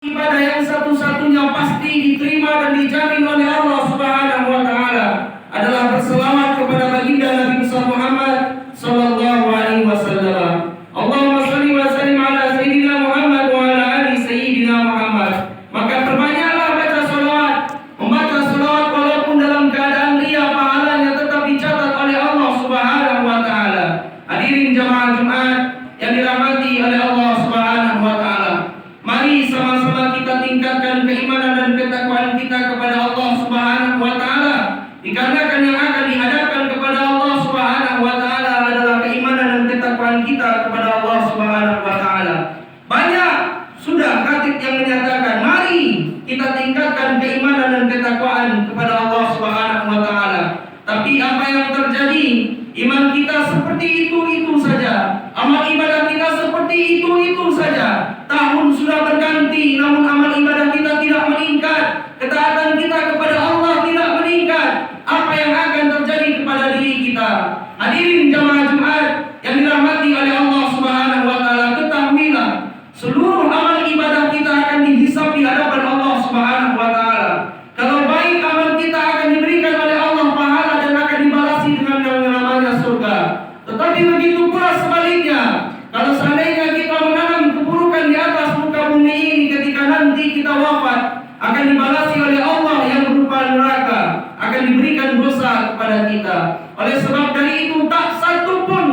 Ibadah yang satu-satunya pasti diterima dan dijamin oleh Allah Subhanahu wa taala adalah berselawat kepada baginda Nabi Muhammad sallallahu alaihi wasallam. Allahumma shalli wa sallim ala sayyidina Muhammad wa ala ali sayyidina Muhammad. Maka perbanyaklah baca salawat. Membaca salawat walaupun dalam keadaan riya, pahalanya tetap dicatat oleh Allah Subhanahu wa taala. Hadirin jamaah Jumat yang dirahmati oleh Allah Subhanahu wa taala. Mari sama-sama kita tingkatkan keimanan dan ketakwaan kita kepada Allah Subhanahu wa taala. Dikarenakan yang akan dihadapkan kepada Allah Subhanahu wa taala adalah keimanan dan ketakwaan kita kepada Allah Subhanahu wa taala. Banyak sudah khatib yang menyatakan, mari kita tingkatkan keimanan dan ketakwaan kepada Allah Subhanahu wa taala. Tapi apa yang terjadi? Iman kita seperti itu-itu saja. Amal ibadah kita seperti itu-itu saja. Tahun sudah berganti, namun amal ibadah kita tidak meningkat. Ketaatan kita kepada Allah tidak meningkat. Apa yang akan terjadi kepada diri kita? Hadirin jamaah Jumat yang dirahmati oleh Allah Subhanahu wa taala, ketahuilah seluruh amal ibadah kita akan dihisab di hadapan Allah Subhanahu wa taala. Kalau baik, amal kita akan diberikan oleh Allah pahala dan akan dibalasi dengan yang namanya surga. Tetapi begitu pula sebaliknya, kalau seandainya kita menanam keburukan di atas muka bumi ini, ketika nanti kita wafat, akan dibalasi oleh Allah yang berupa neraka, akan diberikan dosa kepada kita. Oleh sebab dari itu, tak satu pun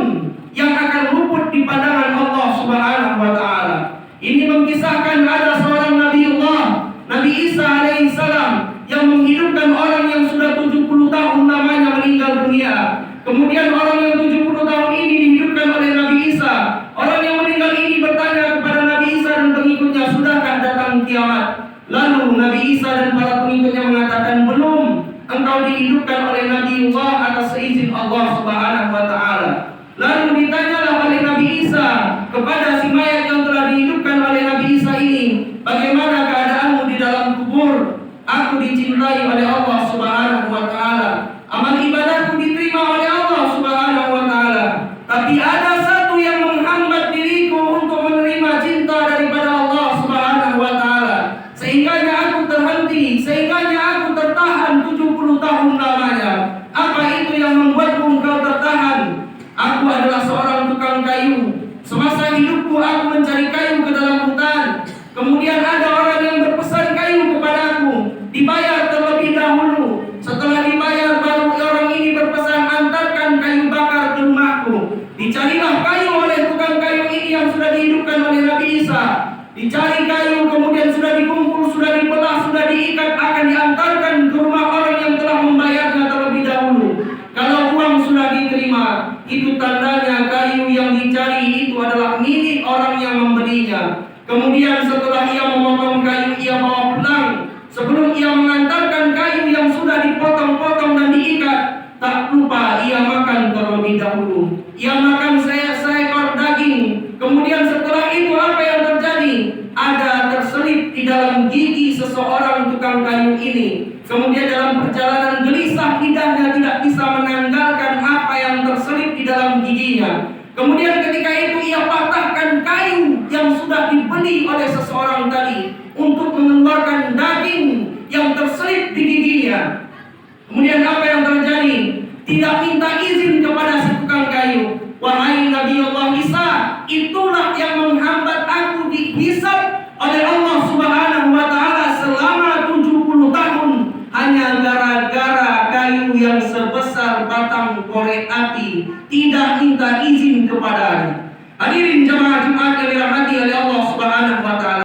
yang akan luput di pandangan Allah Subhanahu wa taala. Ini mengisahkan ada seorang Nabiullah, Nabi Isa alaihissalam, yang menghidupkan orang yang sudah 70 tahun namanya meninggal dunia. Kemudian orang yang 70 tahun ini dihidupkan oleh Nabi Isa. Orang yang meninggal ini bertanya kepada Nabi Isa dan pengikutnya, sudahkah datang kiamat? Lalu Nabi Isa dan para pengikutnya mengatakan, belum. Engkau dihidupkan oleh Nabiullah atas seizin Allah Subhanahu wa taala. Lalu ditanyalah oleh Nabi Isa kepada si mayat yang telah dihidupkan oleh Nabi Isa ini, bagaimana keadaanmu di dalam kubur? Aku dicintai oleh Allah Subhanahu wa taala. Amal ibadahku diterima oleh Allah Subhanahu wa taala. Tapi ada satu yang menghambat diriku untuk menerima cinta daripada Allah Subhanahu wa taala. Sehingganya aku terhenti, sehingganya aku tertahan 70 tahun lamanya. Apa itu yang membuatmu engkau tertahan? Aku adalah seorang tukang kayu. Semasa hidupku aku mencari kayu ke dalam hutan. Kemudian ada orang yang berpesan kayu kepadaku, dibayar terlebih dahulu. Setelah dibayar, baru orang ini berpesan, antarkan kayu bakar ke rumahku. Dicarilah kayu oleh tukang kayu ini yang sudah dihidupkan oleh Nabi Isa. Dicari kayu, kemudian sudah dikumpul, sudah dibelah, sudah diikat, akan diantarkan ke rumah orang yang telah membayarnya terlebih dahulu. Kalau uang sudah diterima, itu tandanya kayu yang dicari itu adalah milik orang yang membelinya. Kemudian setelah ia memotong kayu, ia bawa pulang. Sebelum ia mengantarkan kayu yang sudah dipotong-potong dan diikat, tak lupa ia makan terlebih dahulu. Ia makan seekor daging. Kemudian setelah itu apa yang terjadi? Ada terselip di dalam gigi seseorang tukang kayu ini. Kemudian dalam perjalanan gelisah, lidahnya tidak bisa menanggalkan apa yang terselip di dalam giginya. Kemudian ketika itu ia patahkan kayu yang sudah dibeli oleh seseorang tadi untuk mengeluarkan daging yang terselip di giginya. Kemudian apa yang terjadi? Tidak minta izin kepada si tukang kayu. Wahai Nabiullah Isa, itulah yang menghambat aku dihisab oleh Allah Subhanahu wa taala selama 70 tahun hanya gara-gara kayu yang sebesar batang korek api, tidak minta izin kepadanya. Hadirin jemaah Jumat yang dirahmati oleh Allah Subhanahu wa taala.